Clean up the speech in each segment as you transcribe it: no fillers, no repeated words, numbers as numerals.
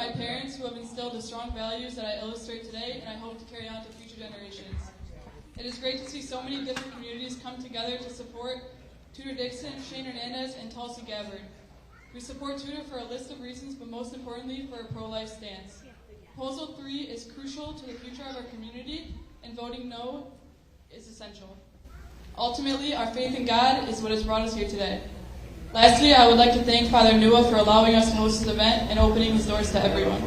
my parents who have instilled the strong values that I illustrate today and I hope to carry on to future generations. It is great to see so many different communities come together to support Tudor Dixon, Shen Yun Shop, and Tulsi Gabbard. We support Tudor for a list of reasons, but most importantly for a pro-life stance. Proposal 3 is crucial to the future of our community, and voting no is essential. Ultimately, our faith in God is what has brought us here today. Lastly, I would like to thank Father Nua for allowing us to host this event and opening his doors to everyone.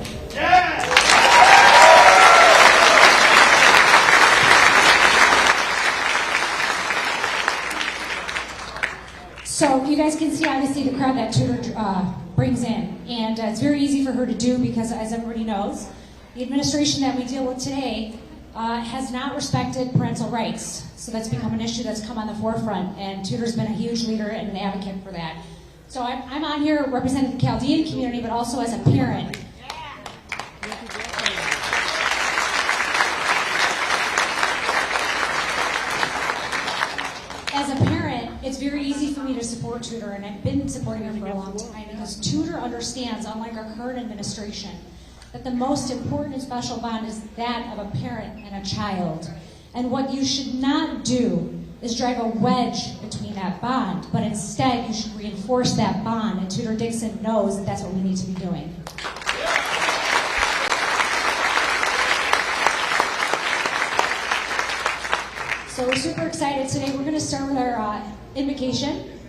So you guys can see, obviously, the crowd that Tudor brings in. And it's very easy for her to do because, as everybody knows, the administration that we deal with today has not respected parental rights. So that's become an issue that's come on the forefront, and Tudor's been a huge leader and an advocate for that. So I'm on here representing the Chaldean community, but also as a parent. As a parent, it's very easy for me to support Tudor, and I've been supporting her for a long time because Tudor understands, unlike our current administration, that the most important and special bond is that of a parent and a child. And what you should not do is drive a wedge between that bond, but instead you should reinforce that bond, and Tudor Dixon knows that that's what we need to be doing. So we're super excited today. We're going to start with our invocation.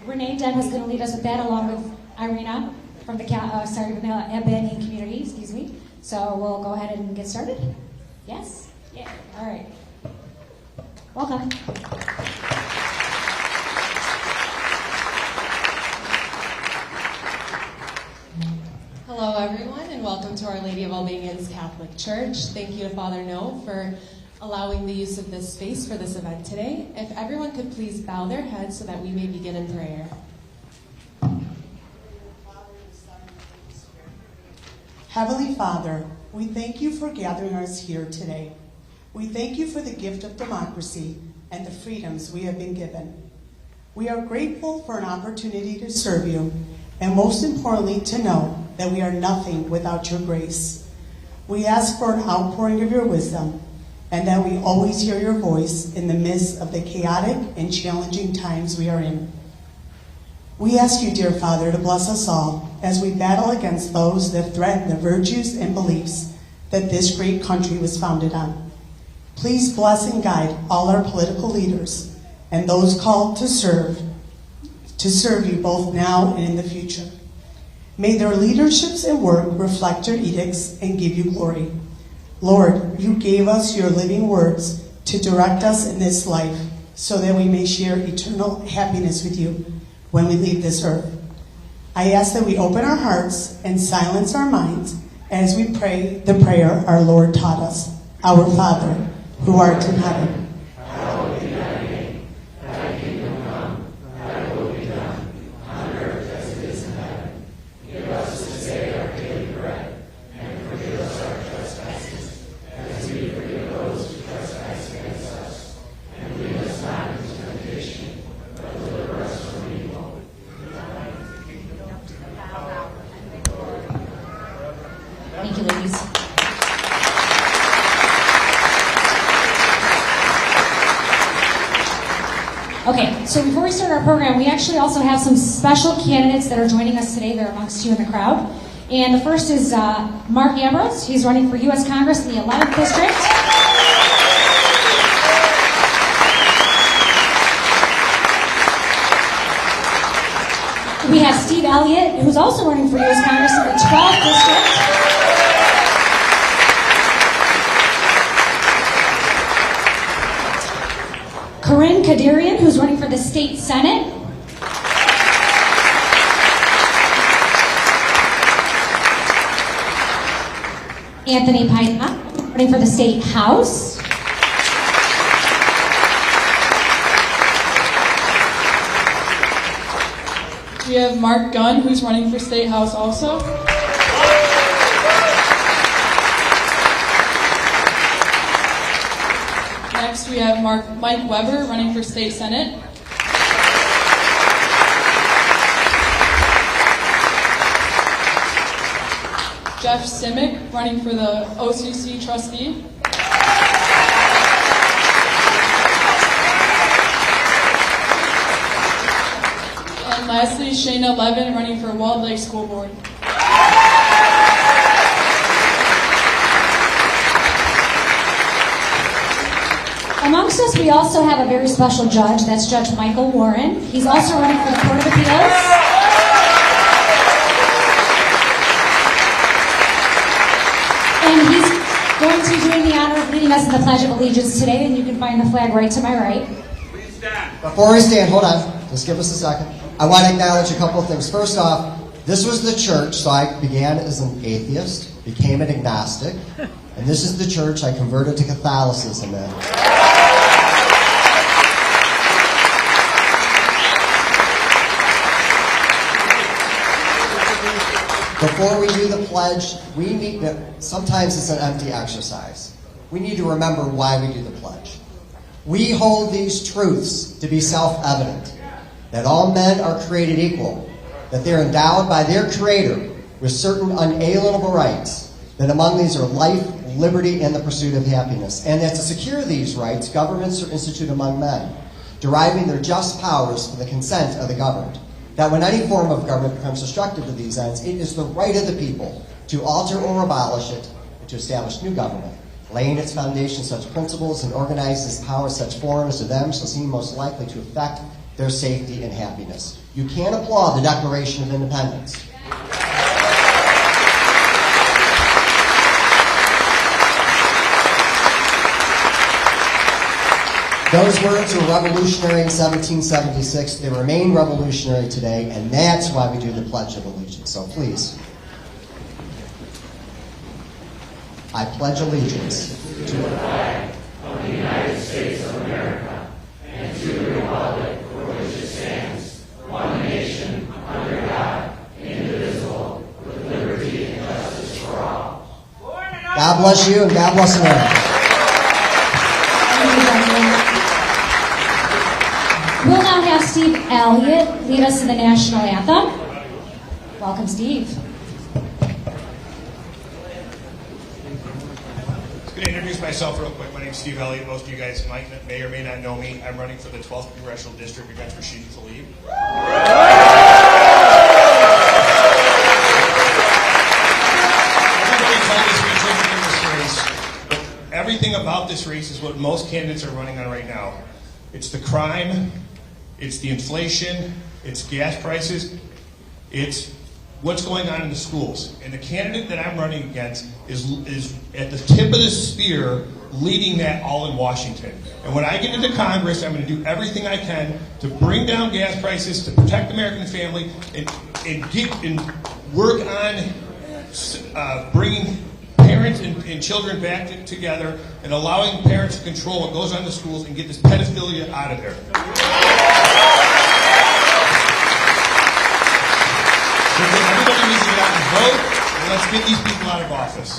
Renee Den is going to lead us with that, along with Irina from the Albanian community, excuse me. So we'll go ahead and get started. Yes? Yeah. All right. Welcome. Hello, everyone, and welcome to Our Lady of Albanians Catholic Church. Thank you to Father No for allowing the use of this space for this event today. If everyone could please bow their heads so that we may begin in prayer. Heavenly Father, we thank you for gathering us here today. We thank you for the gift of democracy and the freedoms we have been given. We are grateful for an opportunity to serve you, and most importantly, to know that we are nothing without your grace. We ask for an outpouring of your wisdom, and that we always hear your voice in the midst of the chaotic and challenging times we are in. We ask you, dear Father, to bless us all as we battle against those that threaten the virtues and beliefs that this great country was founded on. Please bless and guide all our political leaders and those called to serve you both now and in the future. May their leaderships and work reflect your edicts and give you glory. Lord, you gave us your living words to direct us in this life so that we may share eternal happiness with you when we leave this earth. I ask that we open our hearts and silence our minds as we pray the prayer our Lord taught us. Our Father, who art in heaven, hallowed be thy name. Thy kingdom come, thy will be done, on earth as it is in heaven. Give us this day our daily bread, and forgive us our trespasses, as we forgive those who trespass against us. And lead us not into temptation, but deliver us from evil. Thank you, ladies. Okay, so before we start our program, we actually also have some special candidates that are joining us today. They're amongst you in the crowd. And the first is Mark Ambrose. He's running for U.S. Congress in the 11th District. We have Steve Elliott, who's also running for U.S. Congress in the 12th District. Corinne Kadirian, who's running for the State Senate. Anthony Paita, running for the State House. We have Mark Gunn, who's running for State House also. Next, we have Mike Weber running for State Senate. Jeff Simic, running for the OCC trustee. And lastly, Shayna Levin, running for Walled Lake School Board. Amongst us, we also have a very special judge. That's Judge Michael Warren. He's also running for the Court of Appeals. And he's going to be doing the honor of leading us in the Pledge of Allegiance today, and you can find the flag right to my right. Please stand. Before we stand, hold on. Just give us a second. I want to acknowledge a couple of things. First off, this was the church, so I began as an atheist, became an agnostic, and this is the church I converted to Catholicism in. Before we do the pledge, we need to, sometimes it's an empty exercise. We need to remember why we do the pledge. We hold these truths to be self-evident, that all men are created equal, that they're endowed by their Creator with certain unalienable rights, that among these are life, liberty, and the pursuit of happiness, and that to secure these rights, governments are instituted among men, deriving their just powers from the consent of the governed. That when any form of government becomes destructive to these ends, it is the right of the people to alter or abolish it, and to establish new government, laying its foundation such principles and organize its power such forms to them shall seem most likely to affect their safety and happiness. You can't applaud the Declaration of Independence. Those words were revolutionary in 1776. They remain revolutionary today, and that's why we do the Pledge of Allegiance. So please. I pledge allegiance to the flag of the United States of America and to the republic for which it stands, one nation, under God, indivisible, with liberty and justice for all. God bless you and God bless America. We'll now have Steve Elliott lead us in the national anthem. Welcome, Steve. I'm going to introduce myself real quick. My name's Steve Elliott. Most of you guys may or may not know me. I'm running for the 12th Congressional District against Rashida Tlaib. Everybody told us we shouldn't win this race, but everything about this race is what most candidates are running on right now. It's the crime, it's the inflation, it's gas prices, it's what's going on in the schools. And the candidate that I'm running against is at the tip of the spear leading that all in Washington. And when I get into Congress, I'm going to do everything I can to bring down gas prices, to protect the American family, and work on bringing parents and children back together and allowing parents to control what goes on in the schools and get this pedophilia out of there. So everybody needs to get out and vote, and let's get these people out of office.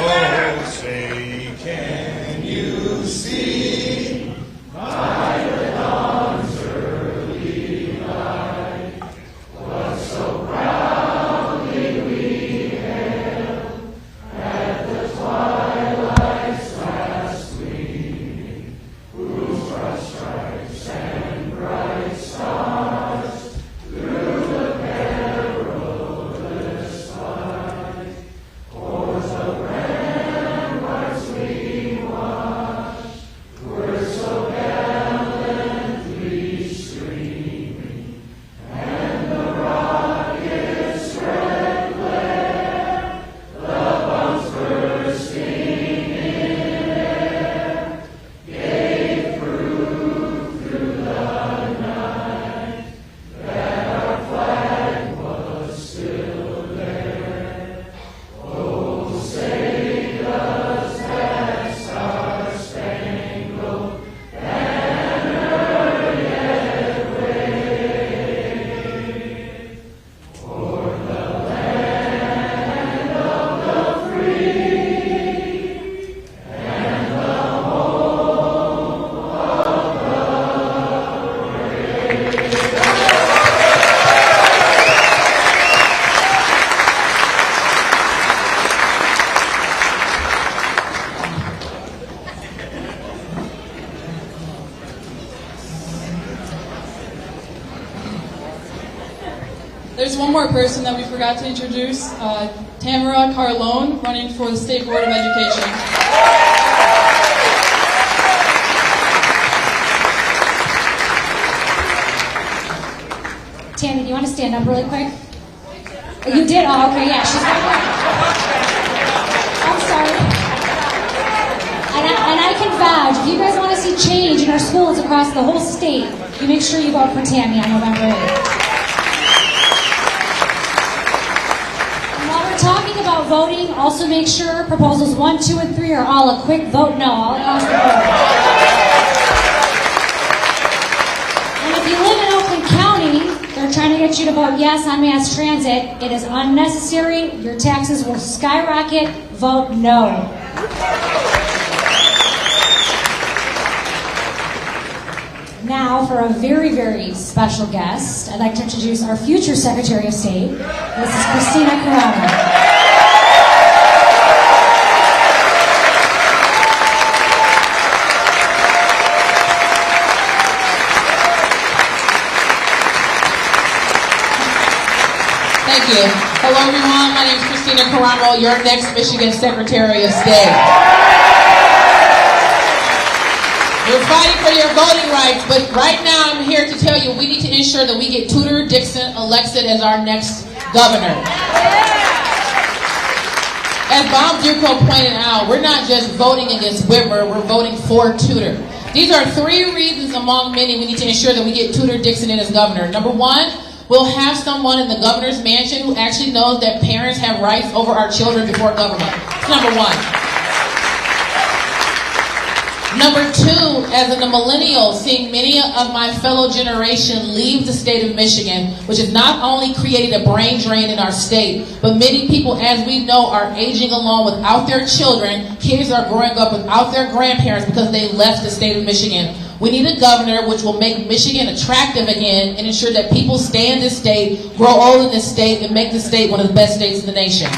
Oh, say, can you see by the dawn's early light what so proudly we hailed at the twilight's last gleaming, whose broad stripes and bright stars through the perilous fight o'er the ramparts we watched were so gallant. There's one more person that we forgot to introduce, Tamara Carlone, running for the State Board of Education. Tammy, do you want to stand up really quick? Oh, you did? Oh, okay, yeah, she's right there. I'm sorry. And I can vouch, if you guys want to see change in our schools across the whole state, you make sure you vote for Tammy on November 8th. And while we're talking about voting, also make sure proposals 1, 2, and 3 are all a quick vote no, all across the board. And if you live in Oakland County, they're trying to get you to vote yes on mass transit. It is unnecessary. Your taxes will skyrocket. Vote no. Now, for a very, very special guest, I'd like to introduce our future Secretary of State. This is Christina Karamo. Thank you. Hello, everyone. My name is Christina Karamo, your next Michigan Secretary of State. We're fighting for your voting rights, but right now I'm here to tell you we need to ensure that we get Tudor Dixon elected as our next governor. As Bob Duco pointed out, we're not just voting against Whitmer, we're voting for Tudor. These are 3 reasons among many we need to ensure that we get Tudor Dixon in as governor. Number 1, we'll have someone in the governor's mansion who actually knows that parents have rights over our children before government. That's number 1. Number 2, as a millennial, seeing many of my fellow generation leave the state of Michigan, which has not only created a brain drain in our state, but many people, as we know, are aging along without their children. Kids are growing up without their grandparents because they left the state of Michigan. We need a governor which will make Michigan attractive again and ensure that people stay in this state, grow old in this state, and make the state one of the best states in the nation.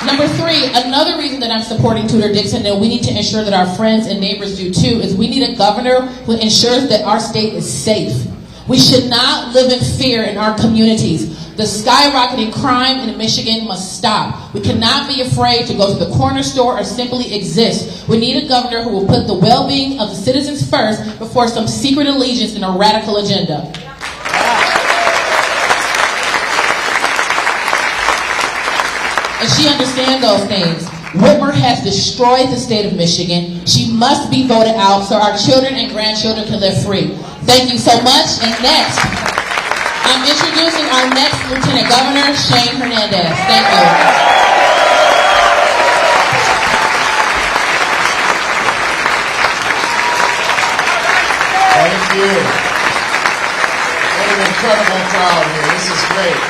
Number 3, another reason that I'm supporting Tudor Dixon, and we need to ensure that our friends and neighbors do too, is we need a governor who ensures that our state is safe. We should not live in fear in our communities. The skyrocketing crime in Michigan must stop. We cannot be afraid to go to the corner store or simply exist. We need a governor who will put the well-being of the citizens first before some secret allegiance and a radical agenda. And she understands those things. Whitmer has destroyed the state of Michigan. She must be voted out so our children and grandchildren can live free. Thank you so much. And next, I'm introducing our next Lieutenant Governor, Shen Hernandez. Thank you. Thank you. What an incredible crowd here. This is great.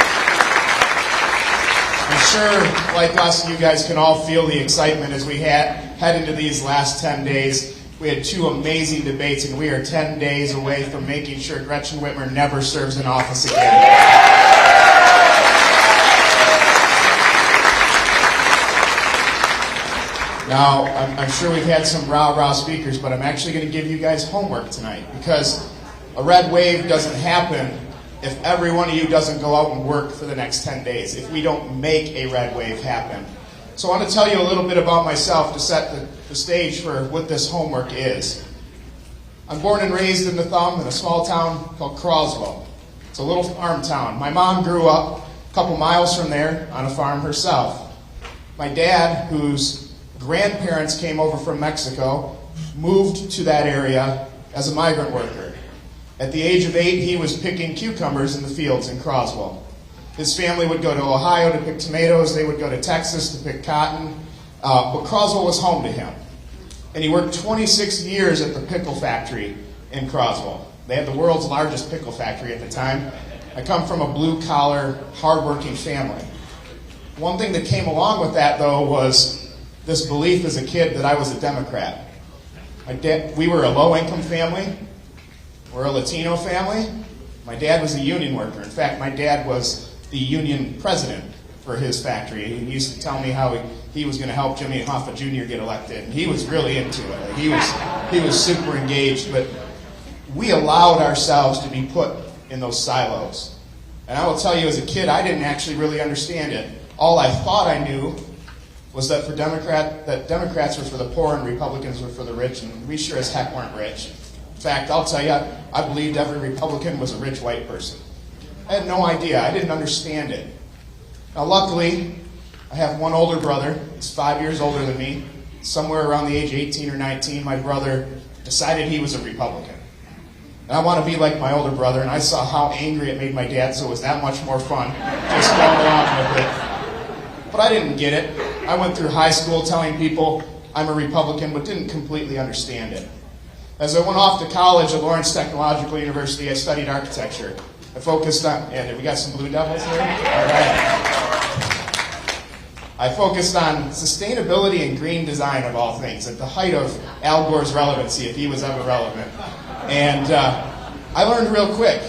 I'm sure, like us, you guys can all feel the excitement as we head into these last 10 days. We had 2 amazing debates, and we are 10 days away from making sure Gretchen Whitmer never serves in office again. Now, I'm sure we've had some rah-rah speakers, but I'm actually going to give you guys homework tonight, because a red wave doesn't happen if every one of you doesn't go out and work for the next 10 days, if we don't make a red wave happen. So I want to tell you a little bit about myself to set the stage for what this homework is. I'm born and raised in the Thumb in a small town called Croswell. It's a little farm town. My mom grew up a couple miles from there on a farm herself. My dad, whose grandparents came over from Mexico, moved to that area as a migrant worker. At the age of 8, he was picking cucumbers in the fields in Croswell. His family would go to Ohio to pick tomatoes. They would go to Texas to pick cotton. But Croswell was home to him. And he worked 26 years at the pickle factory in Croswell. They had the world's largest pickle factory at the time. I come from a blue-collar, hard-working family. One thing that came along with that, though, was this belief as a kid that I was a Democrat. We were a low-income family. We're a Latino family. My dad was a union worker. In fact, my dad was the union president for his factory. He used to tell me how he was going to help Jimmy Hoffa Jr. get elected, and he was really into it. He was super engaged. But we allowed ourselves to be put in those silos. And I will tell you, as a kid, I didn't actually really understand it. All I thought I knew was that Democrats were for the poor and Republicans were for the rich, and we sure as heck weren't rich. In fact, I'll tell you, I believed every Republican was a rich white person. I had no idea. I didn't understand it. Now, luckily, I have one older brother. He's 5 years older than me. Somewhere around the age of 18 or 19, my brother decided he was a Republican. And I want to be like my older brother, and I saw how angry it made my dad, so it was that much more fun just going along with it. But I didn't get it. I went through high school telling people I'm a Republican, but didn't completely understand it. As I went off to college at Lawrence Technological University, I studied architecture. I focused on, we got some blue devils here? All right. I focused on sustainability and green design of all things, at the height of Al Gore's relevancy, if he was ever relevant. And I learned real quick,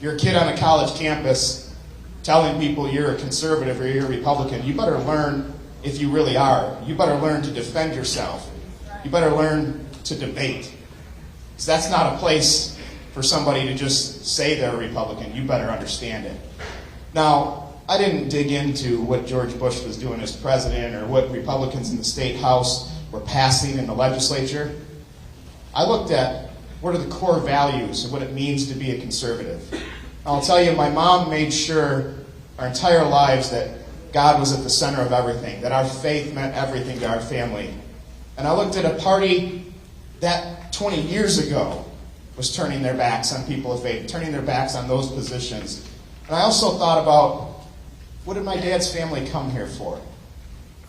you're a kid on a college campus telling people you're a conservative or you're a Republican, you better learn if you really are. You better learn to defend yourself. You better learn to debate. Because that's not a place for somebody to just say they're a Republican. You better understand it. Now, I didn't dig into what George Bush was doing as president or what Republicans in the state house were passing in the legislature. I looked at what are the core values of what it means to be a conservative. I'll tell you, my mom made sure our entire lives that God was at the center of everything, that our faith meant everything to our family. And I looked at a party that 20 years ago was turning their backs on people of faith, turning their backs on those positions. And I also thought about, what did my dad's family come here for?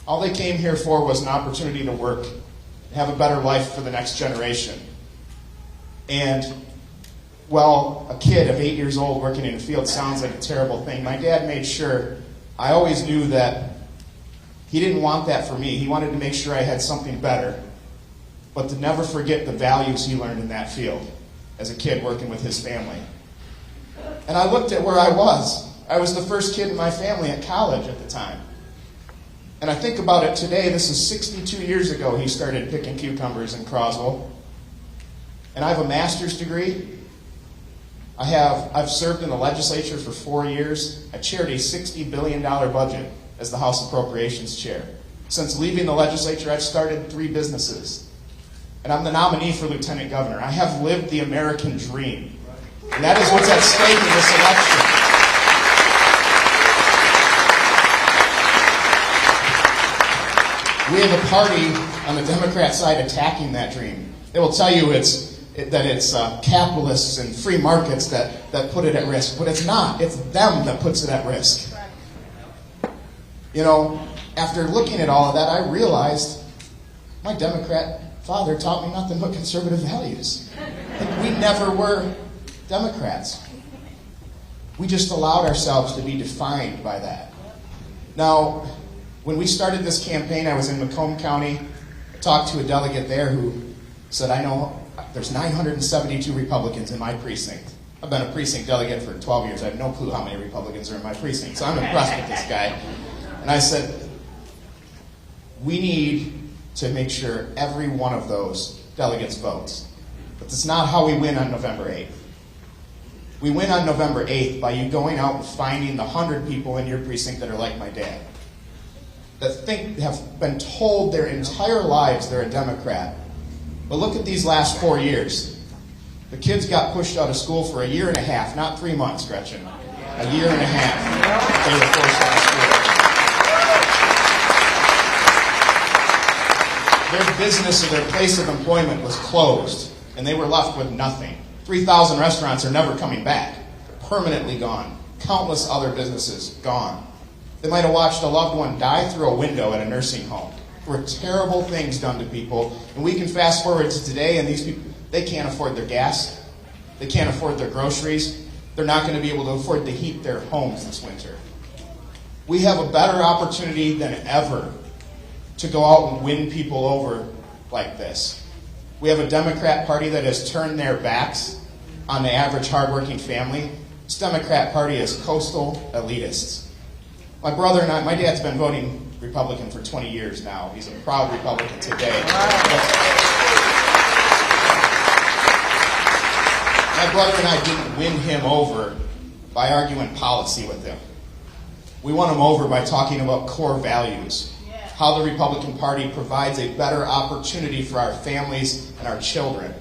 All they came here for was an opportunity to work and have a better life for the next generation. And well, a kid of 8 years old working in a field sounds like a terrible thing. My dad made sure, I always knew that he didn't want that for me. He wanted to make sure I had something better, but to never forget the values he learned in that field as a kid working with his family. And I looked at where I was. I was the first kid in my family at college at the time. And I think about it today, this is 62 years ago he started picking cucumbers in Croswell. And I have a master's degree. I've served in the legislature for 4 years. I chaired a $60 billion budget as the House Appropriations Chair. Since leaving the legislature, I've started 3 businesses. And I'm the nominee for Lieutenant Governor. I have lived the American dream. And that is what's at stake in this election. We have a party on the Democrat side attacking that dream. They will tell you that it's capitalists and free markets that put it at risk. But it's not. It's them that puts it at risk. You know, after looking at all of that, I realized my Democrat father taught me nothing but conservative values. Like, we never were Democrats. We just allowed ourselves to be defined by that. Now, when we started this campaign, I was in Macomb County. I talked to a delegate there who said, I know there's 972 Republicans in my precinct. I've been a precinct delegate for 12 years. I have no clue how many Republicans are in my precinct, so I'm impressed with this guy. And I said, we need to make sure every one of those delegates votes. But that's not how we win on November 8th. We win on November 8th by you going out and finding the 100 people in your precinct that are like my dad, that have been told their entire lives they're a Democrat. But look at these last 4 years. The kids got pushed out of school for a year and a half, not 3 months, Gretchen. A year and a half. They were forced out of school. Their business or their place of employment was closed, and they were left with nothing. 3,000 restaurants are never coming back. Permanently gone. Countless other businesses gone. They might have watched a loved one die through a window at a nursing home. There were terrible things done to people. And we can fast forward to today, and these people, they can't afford their gas. They can't afford their groceries. They're not going to be able to afford to heat their homes this winter. We have a better opportunity than ever to go out and win people over like this. We have a Democrat Party that has turned their backs on the average hardworking family. This Democrat Party is coastal elitists. My brother and I, my dad's been voting Republican for 20 years now. He's a proud Republican today. My brother and I didn't win him over by arguing policy with him. We won him over by talking about core values, how the Republican Party provides a better opportunity for our families and our children.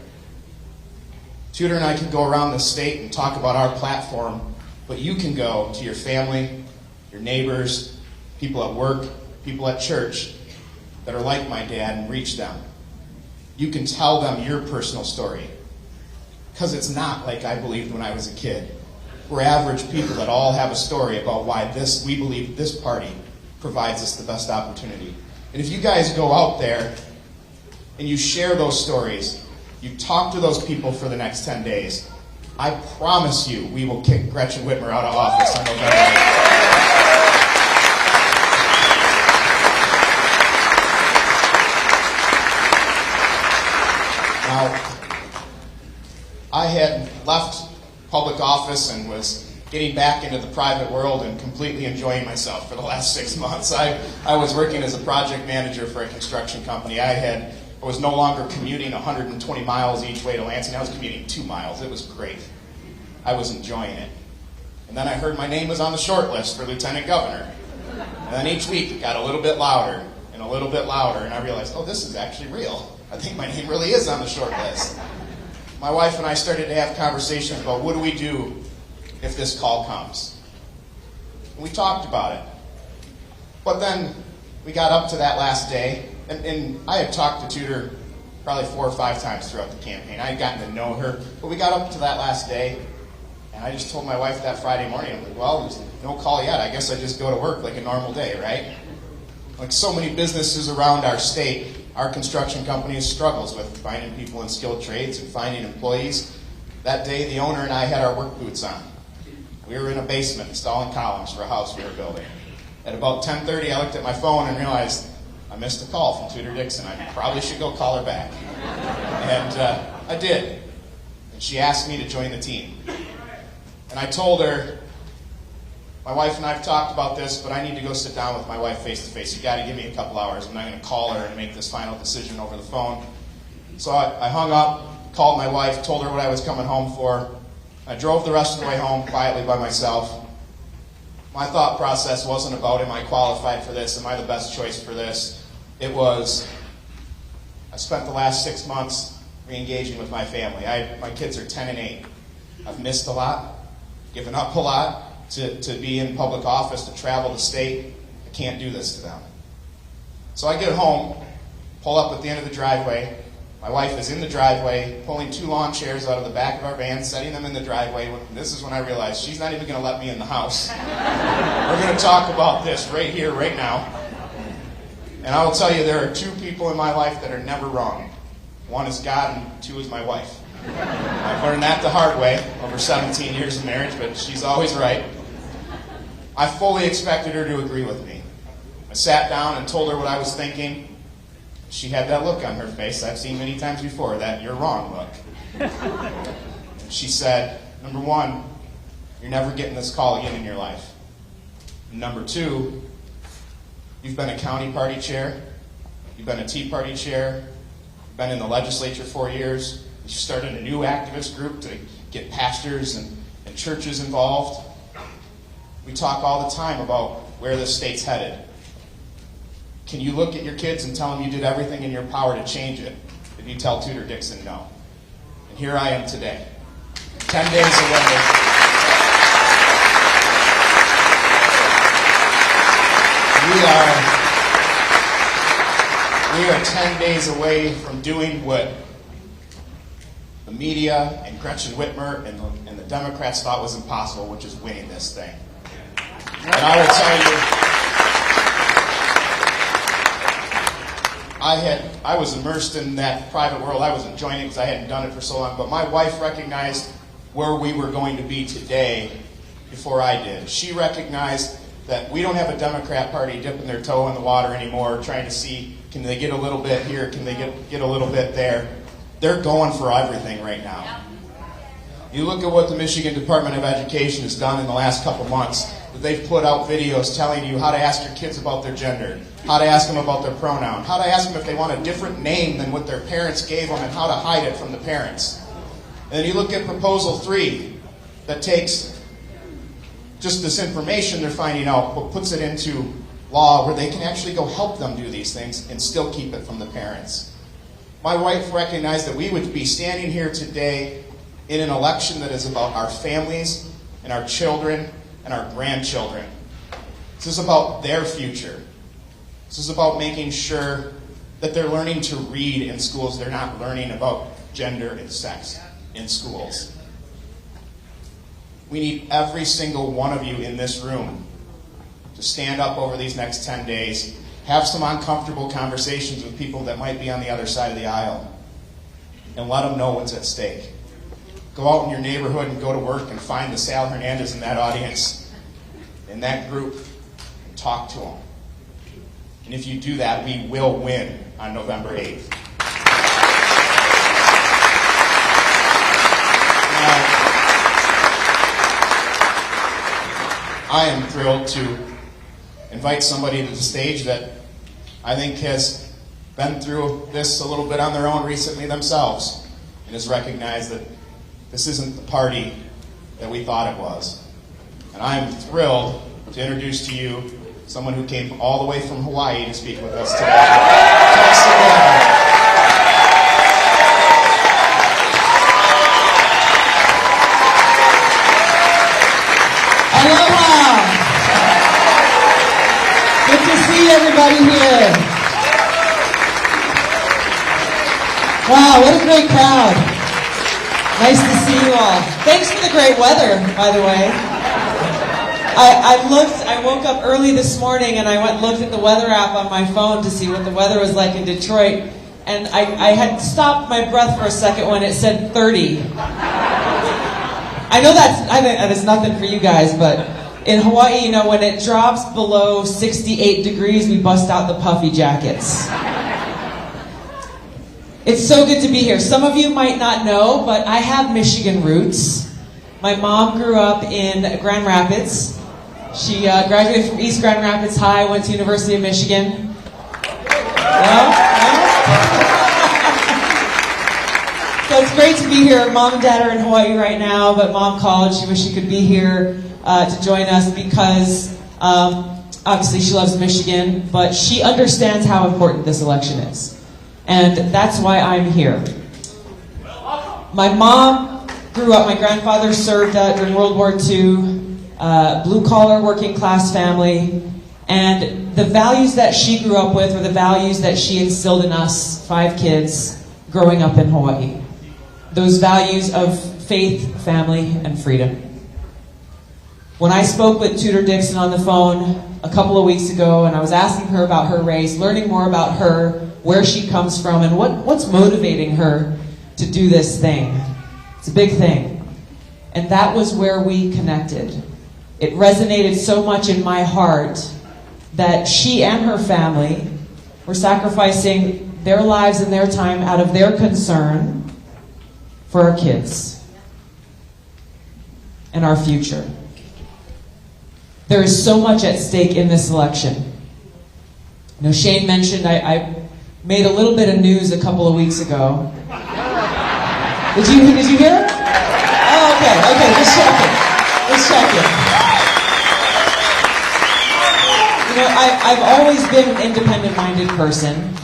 Tudor and I can go around the state and talk about our platform, but you can go to your family, your neighbors, people at work, people at church that are like my dad and reach them. You can tell them your personal story, because it's not like I believed when I was a kid. We're average people that all have a story about why we believe this party provides us the best opportunity. And if you guys go out there and you share those stories, you talk to those people for the next 10 days, I promise you we will kick Gretchen Whitmer out of office on November 8th. Now, I had left public office and was getting back into the private world and completely enjoying myself for the last 6 months. I was working as a project manager for a construction company. I was no longer commuting 120 miles each way to Lansing. I was commuting 2 miles. It was great. I was enjoying it. And then I heard my name was on the short list for lieutenant governor. And then each week it got a little bit louder and a little bit louder, and I realized, oh, this is actually real. I think my name really is on the short list. My wife and I started to have conversations about what do we do if this call comes. And we talked about it. But then we got up to that last day, and I had talked to Tudor probably 4 or 5 times throughout the campaign. I had gotten to know her, but we got up to that last day, and I just told my wife that Friday morning, I'm like, well, there's no call yet. I guess I just go to work like a normal day, right? Like so many businesses around our state, our construction company struggles with finding people in skilled trades and finding employees. That day, the owner and I had our work boots on. We were in a basement installing columns for a house we were building. At about 10:30, I looked at my phone and realized I missed a call from Tudor Dixon. I probably should go call her back. And I did. And she asked me to join the team. And I told her, my wife and I have talked about this, but I need to go sit down with my wife face to face. You got to give me a couple hours. I'm not going to call her and make this final decision over the phone. So I hung up, called my wife, told her what I was coming home for. I drove the rest of the way home quietly by myself. My thought process wasn't about, am I qualified for this? Am I the best choice for this? It was, I spent the last 6 months re-engaging with my family. My kids are 10 and 8. I've missed a lot, given up a lot. To be in public office, to travel the state, I can't do this to them. So I get home, pull up at the end of the driveway. My wife is in the driveway, pulling 2 lawn chairs out of the back of our van, setting them in the driveway. This is when I realized she's not even going to let me in the house. We're going to talk about this right here, right now. And I will tell you, there are 2 people in my life that are never wrong. 1 is God, and 2 is my wife. I've learned that the hard way over 17 years of marriage, but she's always right. I fully expected her to agree with me. I sat down and told her what I was thinking. She had that look on her face I've seen many times before, that you're wrong look. She said, number 1, you're never getting this call again in your life. And number 2, you've been a county party chair, you've been a Tea Party chair, you've been in the legislature 4 years. You started a new activist group to get pastors and churches involved. We talk all the time about where this state's headed. Can you look at your kids and tell them you did everything in your power to change it? If you tell Tudor Dixon no. And here I am today, 10 days away. We are 10 days away from doing what the media and Gretchen Whitmer and the Democrats thought was impossible, which is winning this thing. And I will tell you, I was immersed in that private world. I was enjoying it because I hadn't done it for so long. But my wife recognized where we were going to be today before I did. She recognized that we don't have a Democrat Party dipping their toe in the water anymore, trying to see, can they get a little bit here, can they get a little bit there. They're going for everything right now. You look at what the Michigan Department of Education has done in the last couple months. They've put out videos telling you how to ask your kids about their gender, how to ask them about their pronoun, how to ask them if they want a different name than what their parents gave them, and how to hide it from the parents. And then you look at Proposal 3 that takes just this information they're finding out, but puts it into law where they can actually go help them do these things and still keep it from the parents. My wife recognized that we would be standing here today in an election that is about our families and our children and our grandchildren. This is about their future. This is about making sure that they're learning to read in schools. They're not learning about gender and sex in schools. We need every single one of you in this room to stand up over these next 10 days, have some uncomfortable conversations with people that might be on the other side of the aisle, and let them know what's at stake. Go out in your neighborhood and go to work and find the Sal Hernandez in that audience, in that group, and talk to them. And if you do that, we will win on November 8th. Now, I am thrilled to invite somebody to the stage that I think has been through this a little bit on their own recently themselves and has recognized that this isn't the party that we thought it was. And I am thrilled to introduce to you someone who came all the way from Hawaii to speak with us today. Tulsi Gabbard. Aloha! Good to see everybody here. Wow, what a great crowd. Nice to see you all. Thanks for the great weather, by the way. I woke up early this morning and I went and looked at the weather app on my phone to see what the weather was like in Detroit. And I had stopped my breath for a second when it said 30. I know that's nothing for you guys, but in Hawaii, you know, when it drops below 68 degrees, we bust out the puffy jackets. It's so good to be here. Some of you might not know, but I have Michigan roots. My mom grew up in Grand Rapids. She graduated from East Grand Rapids High, went to University of Michigan. No? So it's great to be here. Mom and Dad are in Hawaii right now, but Mom called. She wished she could be here to join us because obviously she loves Michigan, but she understands how important this election is. And that's why I'm here. My mom grew up, my grandfather served during World War II, blue-collar, working-class family, and the values that she grew up with were the values that she instilled in us, 5 kids, growing up in Hawaii. Those values of faith, family, and freedom. When I spoke with Tudor Dixon on the phone a couple of weeks ago, and I was asking her about her race, learning more about her, where she comes from, and what's motivating her to do this thing. It's a big thing. And that was where we connected. It resonated so much in my heart that she and her family were sacrificing their lives and their time out of their concern for our kids and our future. There is so much at stake in this election. You know, Shane mentioned I made a little bit of news a couple of weeks ago. Did you hear it? Oh, okay, just checking. You know, I've always been an independent-minded person,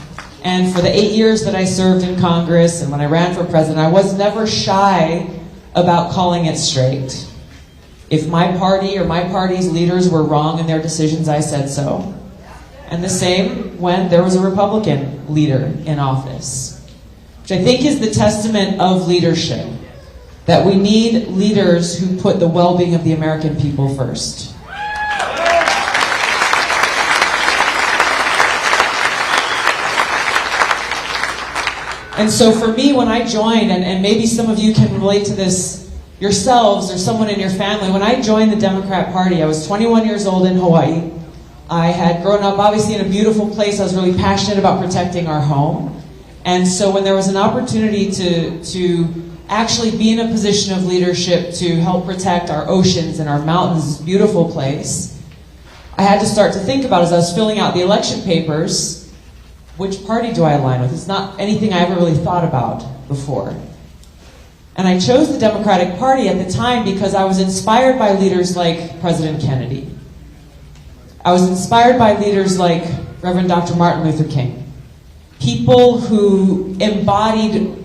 and for the 8 years that I served in Congress and when I ran for president, I was never shy about calling it straight. If my party or my party's leaders were wrong in their decisions, I said so. And the same when there was a Republican leader in office, which I think is the testament of leadership, that we need leaders who put the well-being of the American people first. And so for me, when I joined, and maybe some of you can relate to this yourselves or someone in your family, when I joined the Democrat Party, I was 21 years old in Hawaii. I had grown up obviously in a beautiful place. I was really passionate about protecting our home. And so when there was an opportunity to actually be in a position of leadership to help protect our oceans and our mountains, this beautiful place, I had to start to think about, as I was filling out the election papers, which party do I align with? It's not anything I ever really thought about before. And I chose the Democratic Party at the time because I was inspired by leaders like President Kennedy. I was inspired by leaders like Reverend Dr. Martin Luther King. People who embodied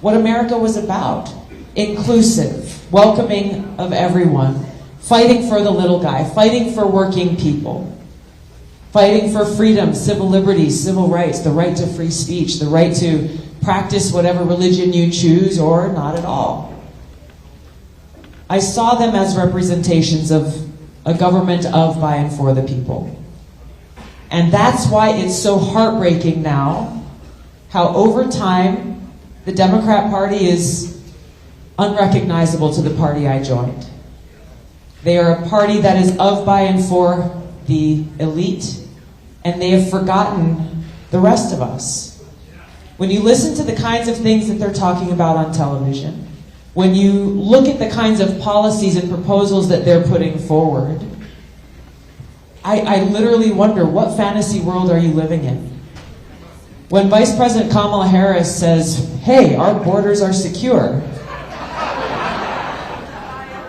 what America was about. Inclusive, welcoming of everyone, fighting for the little guy, fighting for working people, fighting for freedom, civil liberties, civil rights, the right to free speech, the right to practice whatever religion you choose or not at all. I saw them as representations of a government of, by, and for the people. And that's why it's so heartbreaking now how over time the Democrat Party is unrecognizable to the party I joined. They are a party that is of, by, and for the elite, and they have forgotten the rest of us. When you listen to the kinds of things that they're talking about on television, when you look at the kinds of policies and proposals that they're putting forward, I literally wonder, what fantasy world are you living in? When Vice President Kamala Harris says, hey, our borders are secure,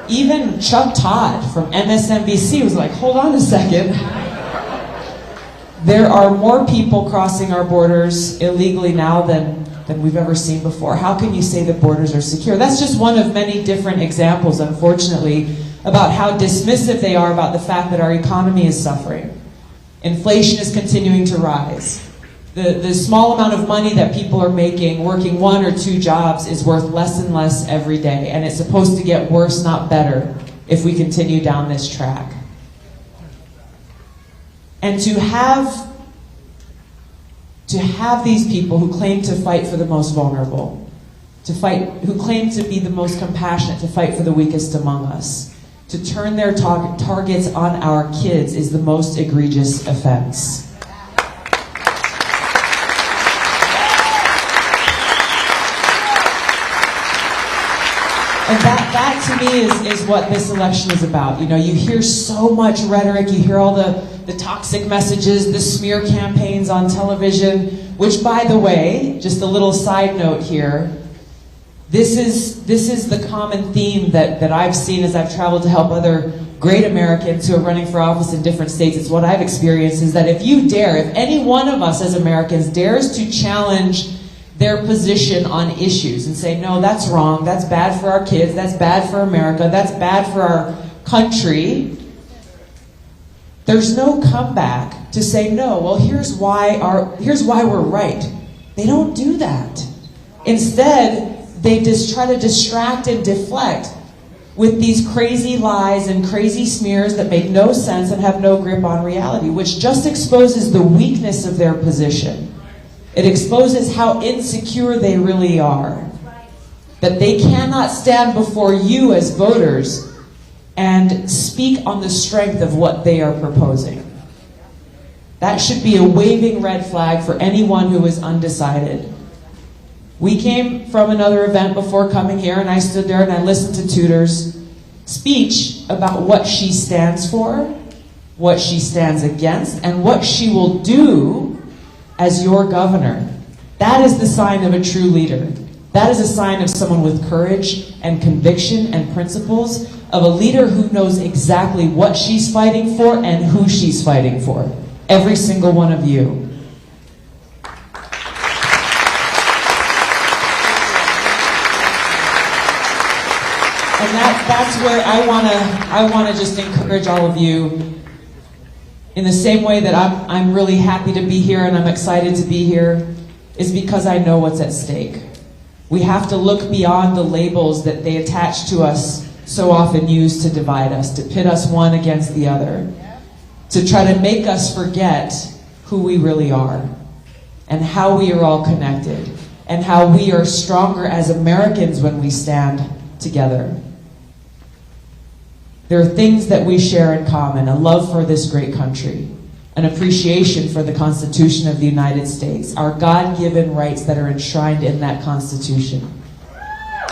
even Chuck Todd from MSNBC was like, hold on a second. There are more people crossing our borders illegally now than we've ever seen before. How can you say the borders are secure? That's just one of many different examples, unfortunately, about how dismissive they are about the fact that our economy is suffering. Inflation is continuing to rise. The small amount of money that people are making working 1 or 2 jobs is worth less and less every day, and it's supposed to get worse, not better, if we continue down this track. And to have these people who claim to fight for the most vulnerable, who claim to be the most compassionate, to fight for the weakest among us, to turn their targets on our kids is the most egregious offense. And that to me is what this election is about. You know, you hear so much rhetoric, you hear all the toxic messages, the smear campaigns on television, which, by the way, just a little side note here, this is the common theme that I've seen as I've traveled to help other great Americans who are running for office in different states. It's what I've experienced, is that if any one of us as Americans dares to challenge their position on issues and say, no, that's wrong, that's bad for our kids, that's bad for America, that's bad for our country, there's no comeback to say, no, well, here's why we're right. They don't do that. Instead, they just try to distract and deflect with these crazy lies and crazy smears that make no sense and have no grip on reality, which just exposes the weakness of their position. It exposes how insecure they really are. That they cannot stand before you as voters and speak on the strength of what they are proposing. That should be a waving red flag for anyone who is undecided. We came from another event before coming here, and I stood there and I listened to Tudor's speech about what she stands for, what she stands against, and what she will do as your governor. That is the sign of a true leader. That is a sign of someone with courage and conviction and principles, of a leader who knows exactly what she's fighting for and who she's fighting for. Every single one of you. And that's where I wanna just encourage all of you, in the same way that I'm really happy to be here and I'm excited to be here, is because I know what's at stake. We have to look beyond the labels that they attach to us, so often used to divide us, to pit us one against the other, to try to make us forget who we really are and how we are all connected and how we are stronger as Americans when we stand together. There are things that we share in common: a love for this great country, an appreciation for the Constitution of the United States, our God-given rights that are enshrined in that Constitution.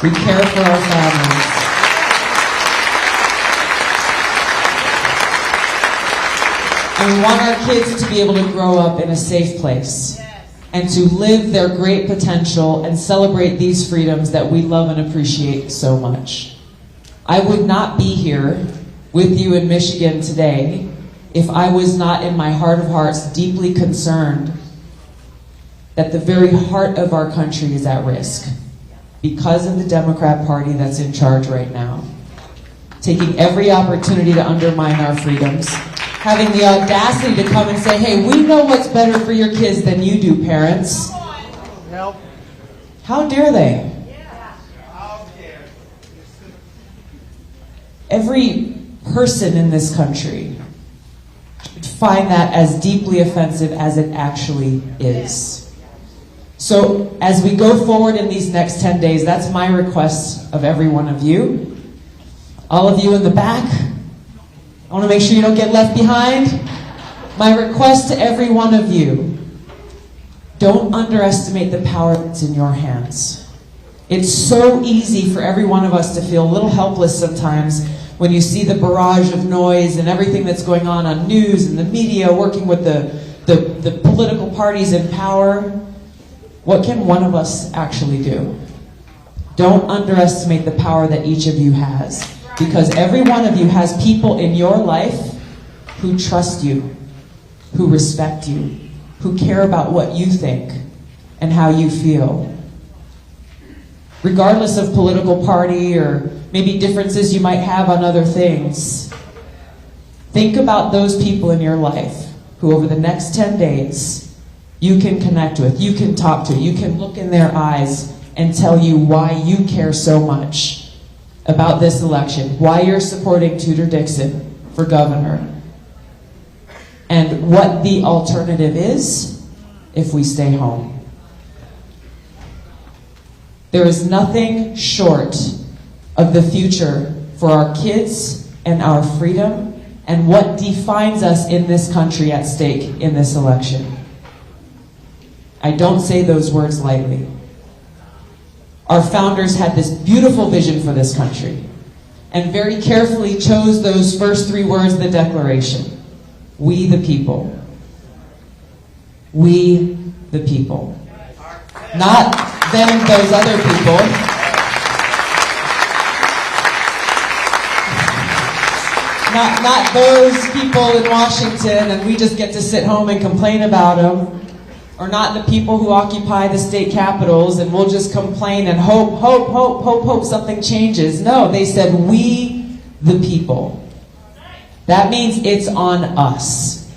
We care for our families. And we want our kids to be able to grow up in a safe place. and to live their great potential and celebrate these freedoms that we love and appreciate so much. I would not be here with you in Michigan today if I was not in my heart of hearts deeply concerned that the very heart of our country is at risk because of the Democrat Party that's in charge right now, taking every opportunity to undermine our freedoms, having the audacity to come and say, hey, we know what's better for your kids than you do, parents. Help. How dare they? Every person in this country should find that as deeply offensive as it actually is. So as we go forward in these next 10 days, that's my request of every one of you. All of you in the back, I want to make sure you don't get left behind. My request to every one of you, don't underestimate the power that's in your hands. It's so easy for every one of us to feel a little helpless sometimes when you see the barrage of noise and everything that's going on news and the media working with the political parties in power. What can one of us actually do? Don't underestimate the power that each of you has, because every one of you has people in your life who trust you, who respect you, who care about what you think and how you feel. Regardless of political party or maybe differences you might have on other things, think about those people in your life who over the next 10 days you can connect with, you can talk to, you can look in their eyes and tell you why you care so much about this election, why you're supporting Tudor Dixon for governor, and what the alternative is if we stay home. There is nothing short of the future for our kids and our freedom and what defines us in this country at stake in this election. I don't say those words lightly. Our founders had this beautiful vision for this country and very carefully chose those first 3 words of the Declaration. We the people. We the people. Not them, those other people. Not those people in Washington and we just get to sit home and complain about them. Or not the people who occupy the state capitals and we'll just complain and hope something changes. No, they said we the people. That means it's on us.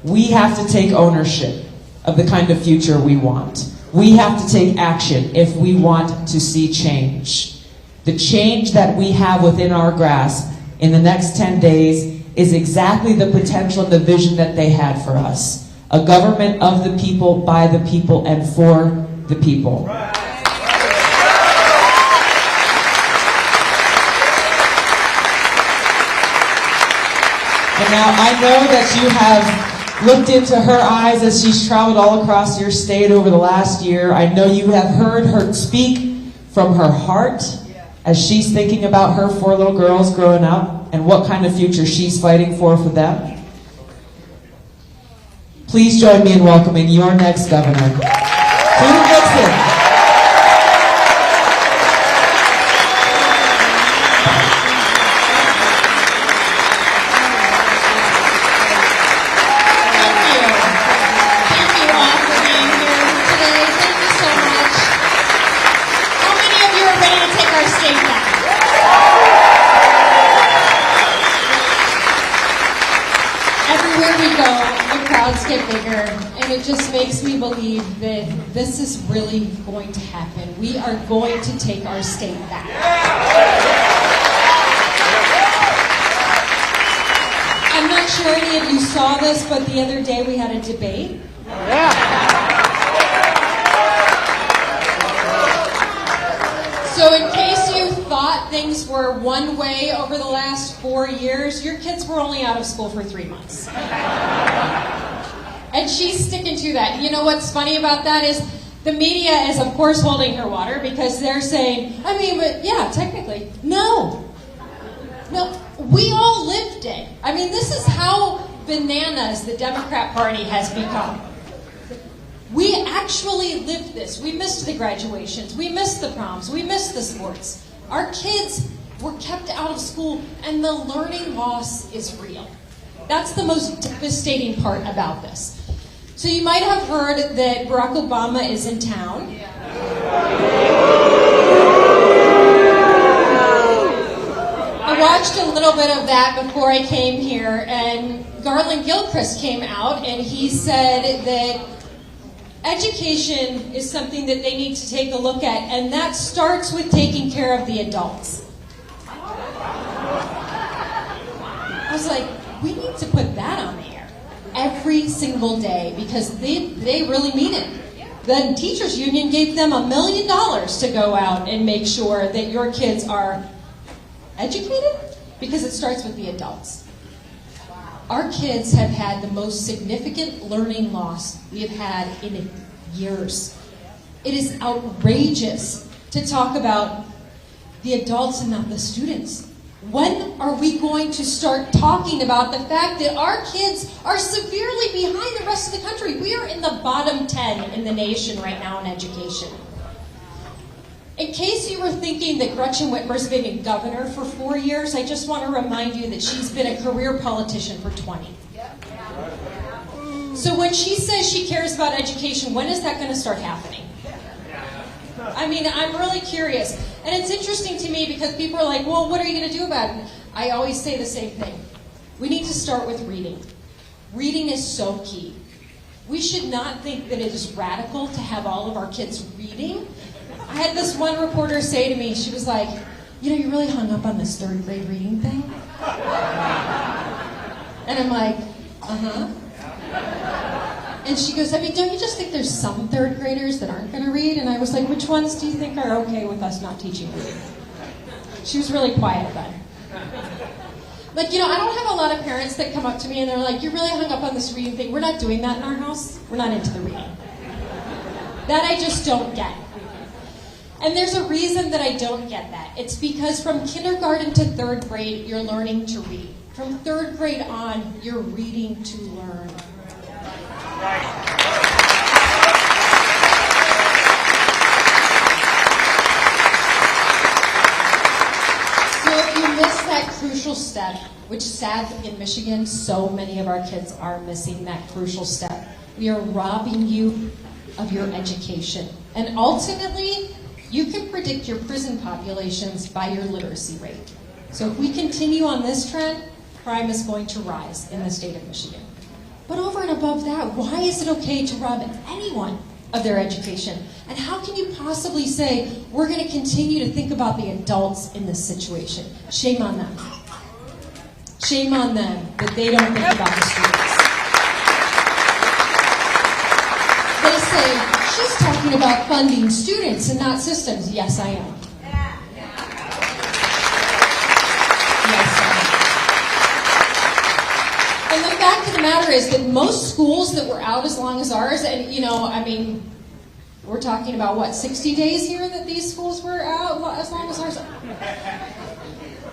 We have to take ownership of the kind of future we want. We have to take action if we want to see change. The change that we have within our grasp in the next 10 days is exactly the potential and the vision that they had for us. A government of the people, by the people, and for the people. And now I know that you have looked into her eyes as she's traveled all across your state over the last year. I know you have heard her speak from her heart as she's thinking about her 4 little girls growing up and what kind of future she's fighting for them. Please join me in welcoming your next governor, Tudor Dixon. Get bigger, and it just makes me believe that this is really going to happen. We are going to take our state back. I'm not sure any of you saw this, but the other day we had a debate. So in case you thought things were one way over the last 4 years, your kids were only out of school for 3 months. And she's sticking to that. You know what's funny about that is the media is, of course, holding her water because they're saying, but yeah, technically. No, we all lived it. This is how bananas the Democrat Party has become. We actually actually lived this. We missed the graduations. We missed the proms. We missed the sports. Our kids were kept out of school, and the learning loss is real. That's the most devastating part about this. So you might have heard that Barack Obama is in town. I watched a little bit of that before I came here, and Garland Gilchrist came out, and he said that education is something that they need to take a look at, and that starts with taking care of the adults. I was like, we need to put that on the air every single day, because they really mean it. The teachers union gave them $1 million to go out and make sure that your kids are educated, because it starts with the adults. Our kids have had the most significant learning loss we have had in years. It is outrageous to talk about the adults and not the students. When are we going to start talking about the fact that our kids are severely behind the rest of the country? We are in the bottom 10 in the nation right now in education. In case you were thinking that Gretchen Whitmer's been a governor for 4 years, I just want to remind you that she's been a career politician for 20. So when she says she cares about education, when is that going to start happening? I mean, I'm really curious. And it's interesting to me because people are like, well, what are you going to do about it? I always say the same thing. We need to start with reading. Reading is so key. We should not think that it is radical to have all of our kids reading. I had this one reporter say to me, she was like, you know, you're really hung up on this 3rd grade reading thing. And I'm like, uh-huh. And she goes, I mean, don't you just think there's some 3rd graders that aren't going to read? And I was like, which ones do you think are okay with us not teaching reading? She was really quiet about it. Like, you know, I don't have a lot of parents that come up to me and they're like, you're really hung up on this reading thing. We're not doing that in our house. We're not into the reading. That I just don't get. And there's a reason that I don't get that. It's because from kindergarten to 3rd grade, you're learning to read. From 3rd grade on, you're reading to learn. So if you miss that crucial step, which sadly in Michigan, so many of our kids are missing that crucial step, we are robbing you of your education. And ultimately, you can predict your prison populations by your literacy rate. So if we continue on this trend, crime is going to rise in the state of Michigan. But over and above that, why is it okay to rob anyone of their education? And how can you possibly say, we're going to continue to think about the adults in this situation? Shame on them. Shame on them that they don't think about the students. They say, she's talking about funding students and not systems. Yes, I am. And the fact of the matter is that most schools that were out as long as ours, and you know, I mean, we're talking about what, 60 days here that these schools were out as long as ours?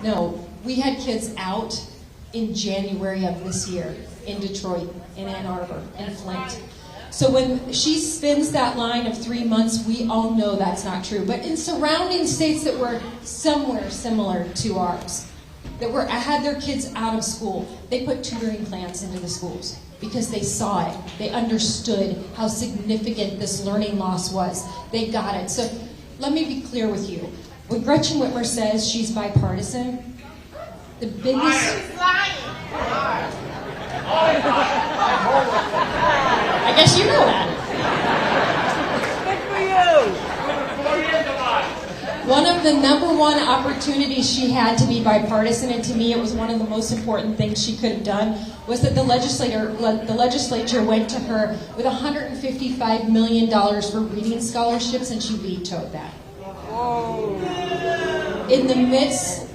No, we had kids out in January of this year in Detroit, in Ann Arbor, in Flint. So when she spins that line of 3 months, we all know that's not true. But in surrounding states that were somewhere similar to ours, that had their kids out of school, they put tutoring plans into the schools because they saw it. They understood how significant this learning loss was. They got it. So let me be clear with you. When Gretchen Whitmer says she's bipartisan, the biggest... I guess you know that. One of the #1 opportunities she had to be bipartisan, and to me it was one of the most important things she could have done, was that the legislature went to her with $155 million for reading scholarships, and she vetoed that. In the midst